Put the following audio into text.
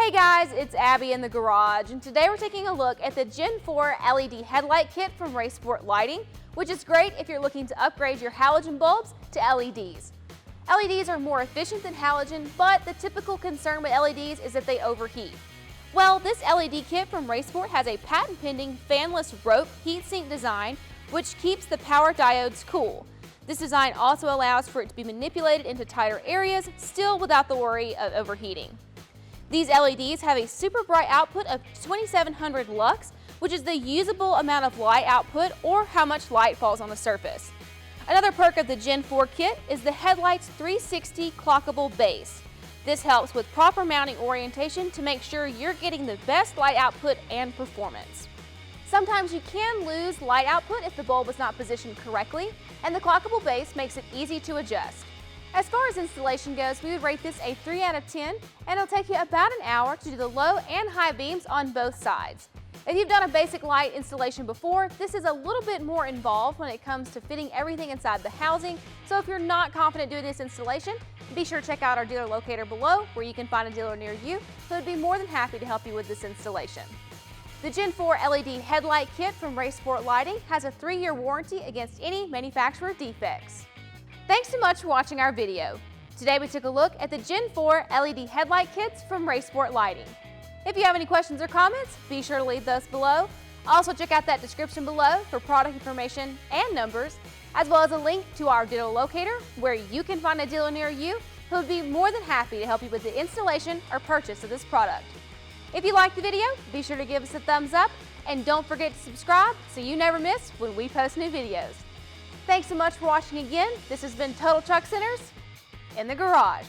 Hey guys, it's Abby in the garage, and today we're taking a look at the Gen 4 LED Headlight Kit from Sport Lighting, which is great if you're looking to upgrade your halogen bulbs to LEDs. LEDs are more efficient than halogen, but the typical concern with LEDs is that they overheat. Well, this LED kit from Sport has a patent-pending fanless rope heatsink design, which keeps the power diodes cool. This design also allows for it to be manipulated into tighter areas, still without the worry of overheating. These LEDs have a super bright output of 2700 lux, which is the usable amount of light output or how much light falls on the surface. Another perk of the Gen 4 kit is the headlight's 360 clockable base. This helps with proper mounting orientation to make sure you're getting the best light output and performance. Sometimes you can lose light output if the bulb is not positioned correctly, and the clockable base makes it easy to adjust. As far as installation goes, we would rate this a 3 out of 10, and it'll take you about an hour to do the low and high beams on both sides. If you've done a basic light installation before, this is a little bit more involved when it comes to fitting everything inside the housing, so if you're not confident doing this installation, be sure to check out our dealer locator below where you can find a dealer near you who would be more than happy to help you with this installation. The Gen 4 LED Headlight Kit from Sport Lighting has a 3-year warranty against any manufacturer defects. Thanks so much for watching our video. Today we took a look at the Gen 4 LED Headlight Kits from Sport Lighting. If you have any questions or comments, be sure to leave those below. Also check out that description below for product information and numbers, as well as a link to our dealer locator where you can find a dealer near you who would be more than happy to help you with the installation or purchase of this product. If you liked the video, be sure to give us a thumbs up and don't forget to subscribe so you never miss when we post new videos. Thanks so much for watching again. This has been Total Truck Centers in the Garage.